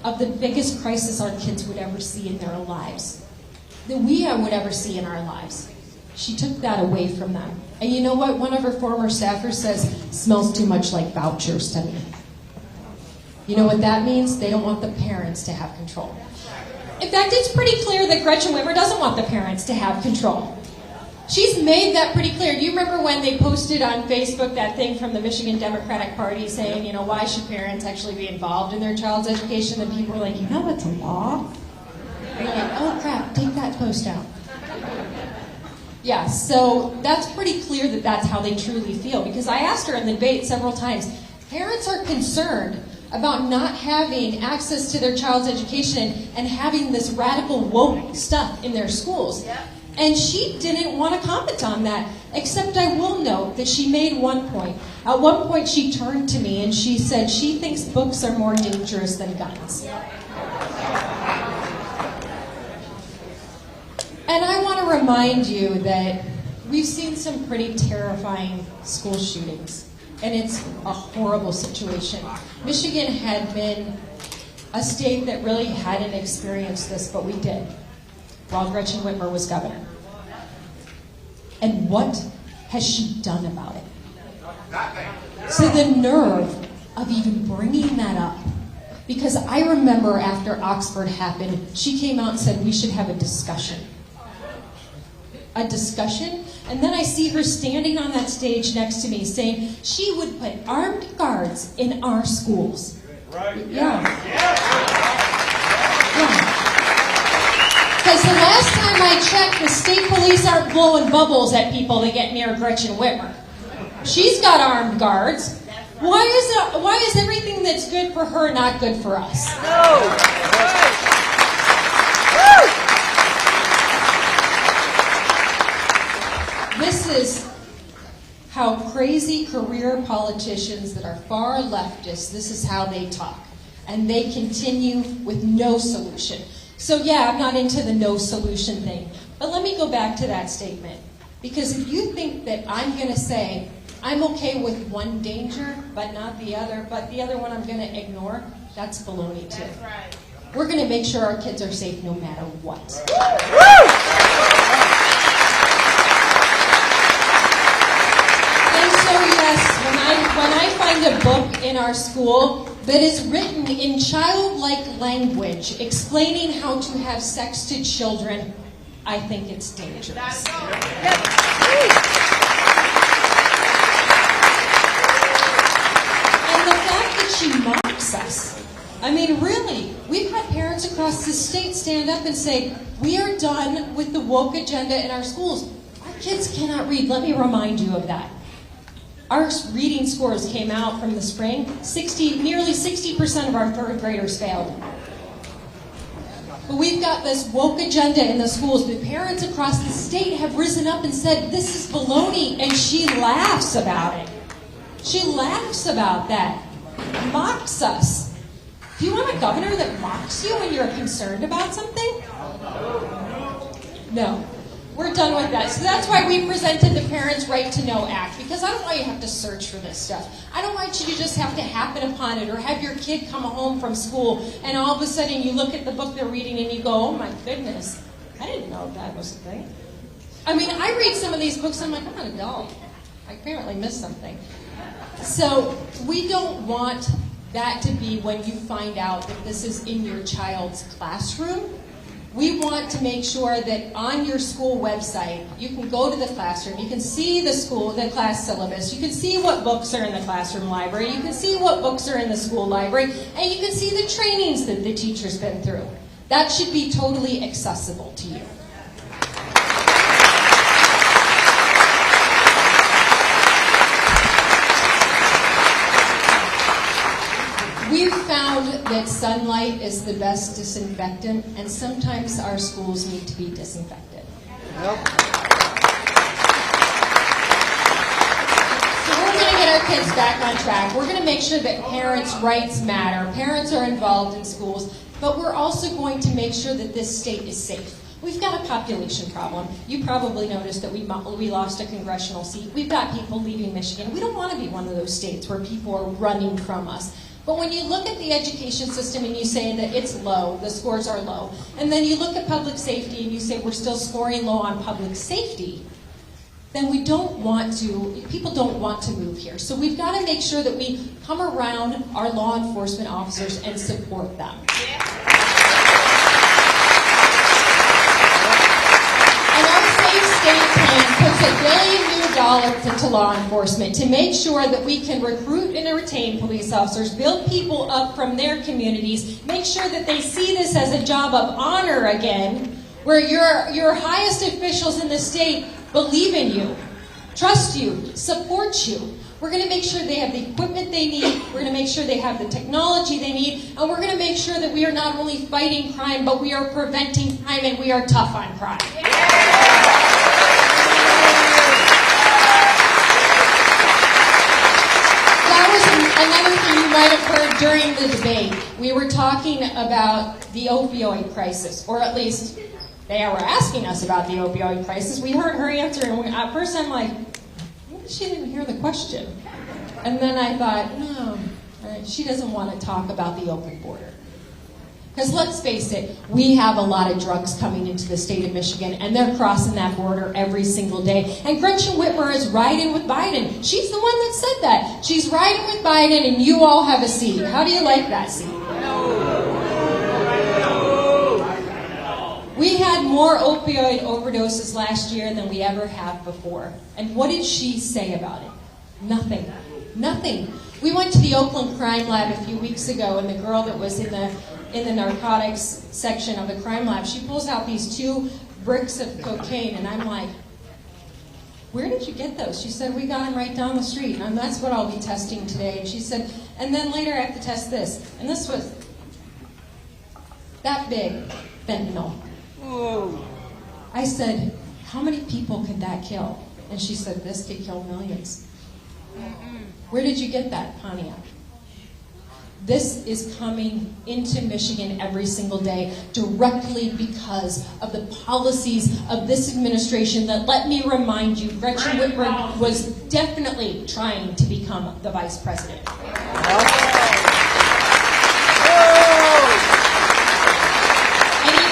of the biggest crisis our kids would ever see in their lives, that we would ever see in our lives, she took that away from them. And you know what? One of her former staffers says, smells too much like vouchers to me. You know what that means? They don't want the parents to have control. In fact, it's pretty clear that Gretchen Whitmer doesn't want the parents to have control. She's made that pretty clear. Do you remember when they posted on Facebook that thing from the Michigan Democratic Party saying, why should parents actually be involved in their child's education? And people were like, it's a law. And you're like, oh crap, take that post out. Yeah, so that's pretty clear that that's how they truly feel. Because I asked her in the debate several times, parents are concerned about not having access to their child's education and having this radical woke stuff in their schools. Yep. And she didn't want to comment on that, except I will note that she made one point. At one point she turned to me and she said she thinks books are more dangerous than guns. And I want to remind you that we've seen some pretty terrifying school shootings. And it's a horrible situation. Michigan had been a state that really hadn't experienced this, but we did, while Gretchen Whitmer was governor. And what has she done about it? So the nerve of even bringing that up, because I remember after Oxford happened, she came out and said we should have a discussion. A discussion? And then I see her standing on that stage next to me saying she would put armed guards in our schools. Right. Yeah. Because the last time I checked, the state police aren't blowing bubbles at people that get near Gretchen Whitmer. She's got armed guards. Why is everything that's good for her not good for us? No. This is how crazy career politicians that are far leftists, this is how they talk. And they continue with no solution. So yeah, I'm not into the no solution thing. But let me go back to that statement. Because if you think that I'm going to say, I'm okay with one danger, but not the other, but the other one I'm going to ignore, that's baloney too. That's right. We're going to make sure our kids are safe no matter what. And so yes, when I find a book in our school that is written in childlike language, explaining how to have sex to children, I think it's dangerous. And the fact that she mocks us. I mean, really, we've had parents across the state stand up and say, we are done with the woke agenda in our schools. Our kids cannot read. Let me remind you of that. Our reading scores came out from the spring. Nearly 60% of our third graders failed. But we've got this woke agenda in the schools. The parents across the state have risen up and said, this is baloney, and she laughs about it. She laughs about that. Mocks us. Do you want a governor that mocks you when you're concerned about something? No. We're done with that. So that's why we presented the Parents' Right to Know Act, because I don't want you to have to search for this stuff. I don't want you to just have to happen upon it or have your kid come home from school and all of a sudden you look at the book they're reading and you go, oh my goodness, I didn't know that was a thing. I mean, I read some of these books and I'm like, I'm an adult. I apparently missed something. So we don't want that to be when you find out that this is in your child's classroom. We want to make sure that on your school website, you can go to the classroom, you can see the class syllabus, you can see what books are in the classroom library, you can see what books are in the school library, and you can see the trainings that the teacher's been through. That should be totally accessible to you. We've found that sunlight is the best disinfectant, and sometimes our schools need to be disinfected. Yep. So we're going to get our kids back on track. We're going to make sure that parents' rights matter. Parents are involved in schools, but we're also going to make sure that this state is safe. We've got a population problem. You probably noticed that we lost a congressional seat. We've got people leaving Michigan. We don't want to be one of those states where people are running from us. But when you look at the education system and you say that it's low, the scores are low, and then you look at public safety and you say we're still scoring low on public safety, then people don't want to move here. So we've got to make sure that we come around our law enforcement officers and support them. And our Safe State plan puts $1 billion into law enforcement to make sure that we can recruit and retain police officers, build people up from their communities, make sure that they see this as a job of honor again, where your highest officials in the state believe in you, trust you, support you. We're going to make sure they have the equipment they need, we're going to make sure they have the technology they need, and we're going to make sure that we are not only fighting crime, but we are preventing crime, and we are tough on crime. That was another thing you might have heard during the debate. We were talking about the opioid crisis, or at least they were asking us about the opioid crisis. We heard her answer, and at first I'm like, she didn't hear the question. And then I thought, no, she doesn't want to talk about the open border. Because let's face it, we have a lot of drugs coming into the state of Michigan, and they're crossing that border every single day. And Gretchen Whitmer is riding with Biden. She's the one that said that. She's riding with Biden, and you all have a seat. How do you like that seat? We had more opioid overdoses last year than we ever have before. And what did she say about it? Nothing. Nothing. We went to the Oakland Crime Lab a few weeks ago, and the girl that was in the narcotics section of the crime lab, she pulls out these 2 bricks of cocaine, and I'm like, where did you get those? She said, we got them right down the street, and that's what I'll be testing today. And she said, and then later I have to test this. And this was that big, fentanyl. I said, how many people could that kill? And she said, this could kill millions. Where did you get that, Pontiac? This is coming into Michigan every single day directly because of the policies of this administration that, let me remind you, Gretchen Whitmer was definitely trying to become the vice president.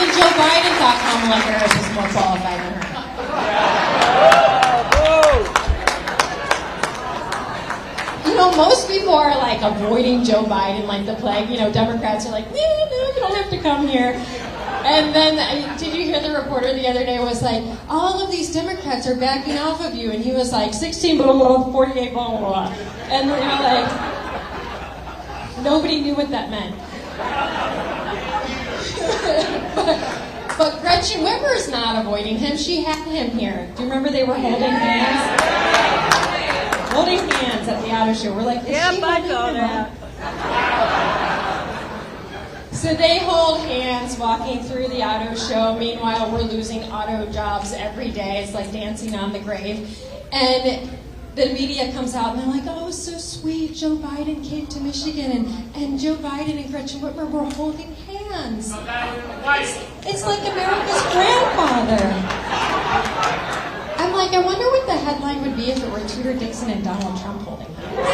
Joe Biden thought Kamala Harris was more qualified than her. You know, most people are like avoiding Joe Biden like the plague. You know, Democrats are like, no, you don't have to come here. And then, did you hear the reporter the other day was like, all of these Democrats are backing off of you. And he was like, 16 blah, blah, blah, 48 blah, blah, blah. And you know, like, nobody knew what that meant. But Gretchen Whitmer is not avoiding him. She had him here. Do you remember they were holding hands? Holding hands at the auto show. We're like, yep, I know that. So they hold hands walking through the auto show. Meanwhile, we're losing auto jobs every day. It's like dancing on the grave. And the media comes out and they're like, oh, it was so sweet. Joe Biden came to Michigan and Joe Biden and Gretchen Whitmer were holding hands. It's like America's grandfather. I'm like, I wonder what the headline would be if it were Tudor Dixon and Donald Trump holding hands.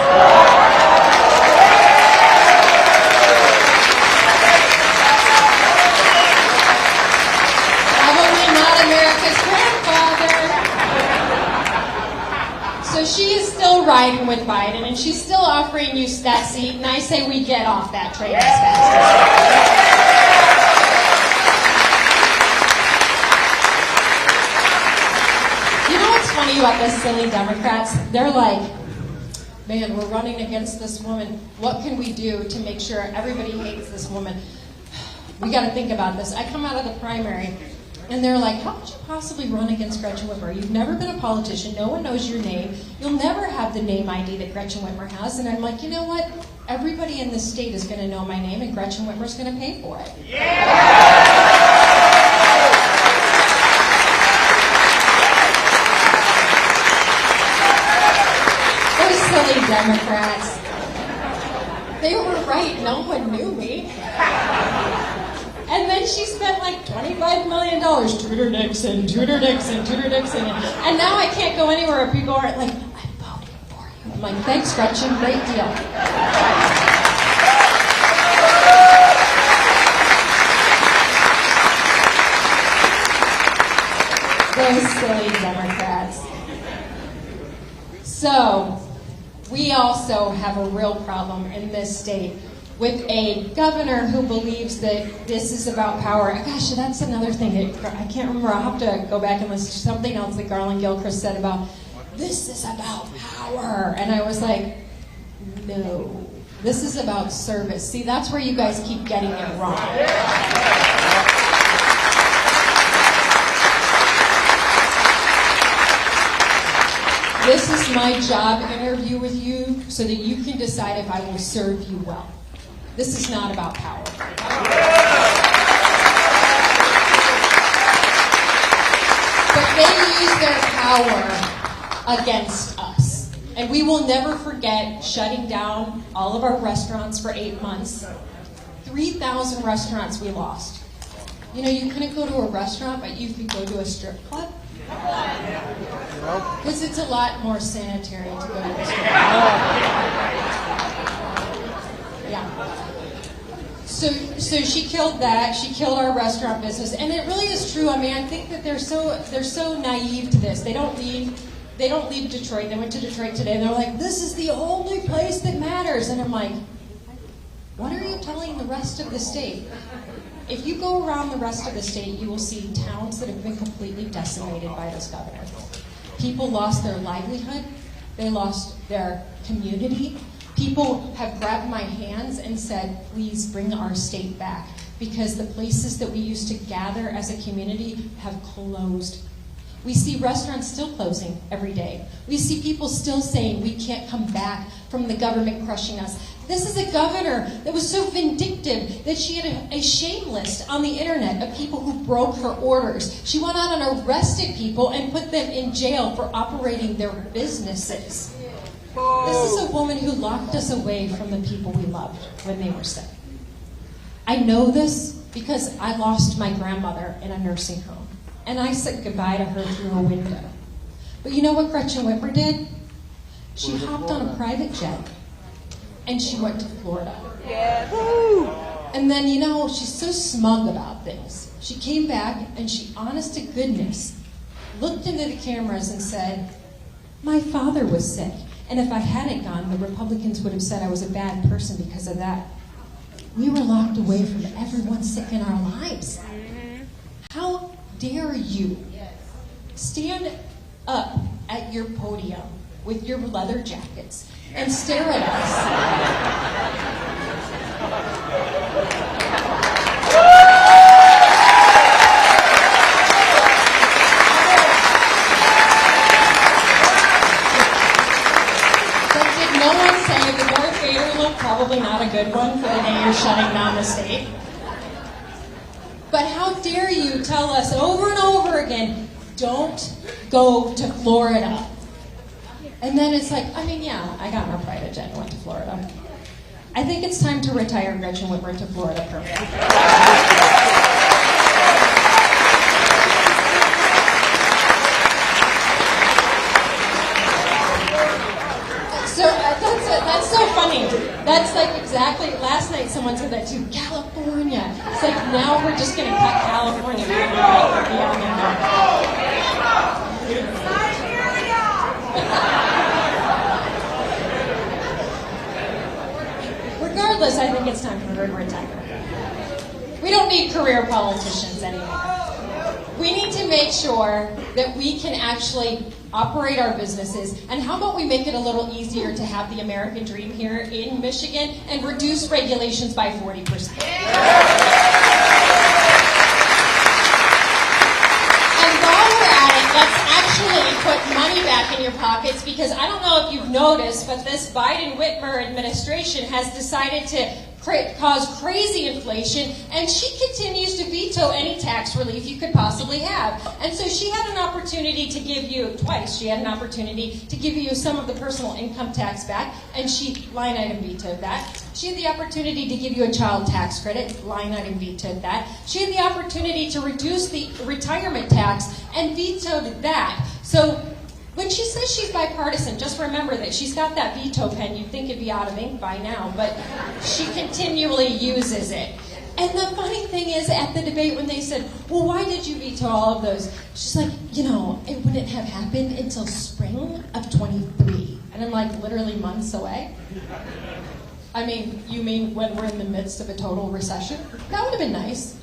So she is still riding with Biden, and she's still offering you that seat, and I say we get off that train as fast as possible. You know what's funny about the silly Democrats? They're like, man, we're running against this woman. What can we do to make sure everybody hates this woman? We got to think about this. I come out of the primary, and they're like, how could you possibly run against Gretchen Whitmer? You've never been a politician. No one knows your name. You'll never have the name ID that Gretchen Whitmer has. And I'm like, you know what? Everybody in this state is going to know my name, and Gretchen Whitmer's going to pay for it. Those silly Democrats. They were right. No one knew me. And then she spent like $25 million. Tudor Dixon, Tudor Dixon, Tudor Dixon. And now I can't go anywhere where people aren't like, I'm voting for you. I'm like, thanks, Gretchen. Great deal. Those silly Democrats. So, we also have a real problem in this state with a governor who believes that this is about power. Gosh, that's another thing that I can't remember. I'll have to go back and listen to something else that Garland Gilchrist said about, this is about power. And I was like, no, this is about service. See, that's where you guys keep getting it wrong. This is my job interview with you so that you can decide if I will serve you well. This is not about power. But they use their power against us. And we will never forget shutting down all of our restaurants for 8 months. 3,000 restaurants we lost. You know, you couldn't go to a restaurant, but you could go to a strip club. Because it's a lot more sanitary to go to a strip club. Yeah. So she killed that. She killed our restaurant business, and it really is true. I mean, I think that they're so naive to this. They don't leave Detroit. They went to Detroit today, and they're like, "This is the only place that matters." And I'm like, "What are you telling the rest of the state?" If you go around the rest of the state, you will see towns that have been completely decimated by this governor. People lost their livelihood. They lost their community. People have grabbed my hands and said, please bring our state back, because the places that we used to gather as a community have closed. We see restaurants still closing every day. We see people still saying we can't come back from the government crushing us. This is a governor that was so vindictive that she had a shame list on the internet of people who broke her orders. She went out and arrested people and put them in jail for operating their businesses. This is a woman who locked us away from the people we loved when they were sick. I know this because I lost my grandmother in a nursing home, and I said goodbye to her through a window. But you know what Gretchen Whitmer did? She hopped on a private jet, and she went to Florida. And then, you know, she's so smug about things. She came back, and she, honest to goodness, looked into the cameras and said, my father was sick. And if I hadn't gone, the Republicans would have said I was a bad person because of that. We were locked away from everyone sick in our lives. How dare you stand up at your podium with your leather jackets and stare at us? Probably not a good one for the day you're shutting down the state. But how dare you tell us over and over again, don't go to Florida. And then it's like, I mean, yeah, I got in a private jet and went to Florida. I think it's time to retire Gretchen Whitmer to Florida permanently. That's so funny. That's like exactly, last night someone said that too, California. It's like now we're just going to cut California. Regardless, I think it's time for her to retire. We don't need career politicians anymore. We need to make sure that we can actually operate our businesses. And how about we make it a little easier to have the American dream here in Michigan and reduce regulations by 40%. And while we're at it, let's actually put money back in your pockets, because I don't know if you've noticed, but this Biden-Whitmer administration has decided to cause crazy inflation, and she continues to veto any tax relief you could possibly have. And so she had an opportunity to give you, twice, she had an opportunity to give you some of the personal income tax back, and she line item vetoed that. She had the opportunity to give you a child tax credit, line item vetoed that. She had the opportunity to reduce the retirement tax and vetoed that. So when she says she's bipartisan, just remember that she's got that veto pen. You'd think it'd be out of ink by now, but she continually uses it. And the funny thing is, at the debate when they said, well, why did you veto all of those? She's like, you know, it wouldn't have happened until spring of 23. And I'm like, literally months away. I mean, you mean when we're in the midst of a total recession? That would have been nice.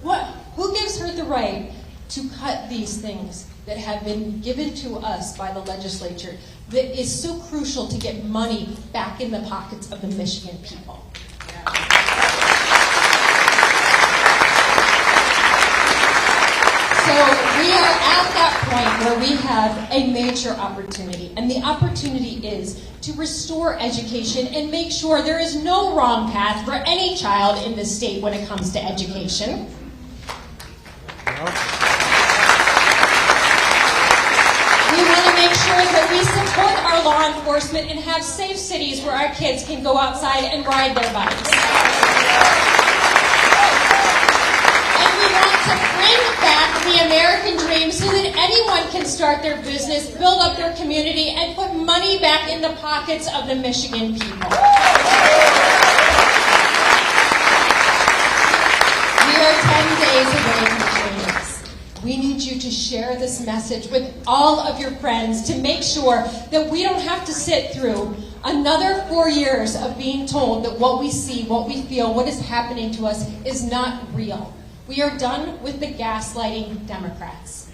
What? Who gives her the right to cut these things that have been given to us by the legislature that is so crucial to get money back in the pockets of the Michigan people? So we are at that point where we have a major opportunity, and the opportunity is to restore education and make sure there is no wrong path for any child in this state when it comes to education. We want to make sure that we support our law enforcement and have safe cities where our kids can go outside and ride their bikes. And we want to bring back the American dream so that anyone can start their business, build up their community, and put money back in the pockets of the Michigan people. We are 10 days away from change. We need you to share this message with all of your friends to make sure that we don't have to sit through another 4 years of being told that what we see, what we feel, what is happening to us is not real. We are done with the gaslighting Democrats.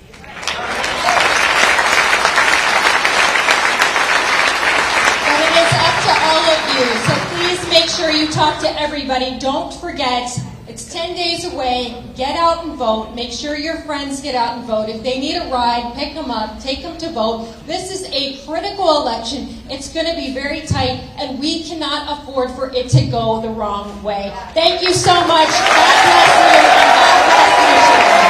But it is up to all of you, so please make sure you talk to everybody. Don't forget, it's 10 days away. Get out and vote. Make sure your friends get out and vote. If they need a ride, pick them up, take them to vote. This is a critical election. It's going to be very tight, and we cannot afford for it to go the wrong way. Thank you so much. God bless you, and God bless Michigan.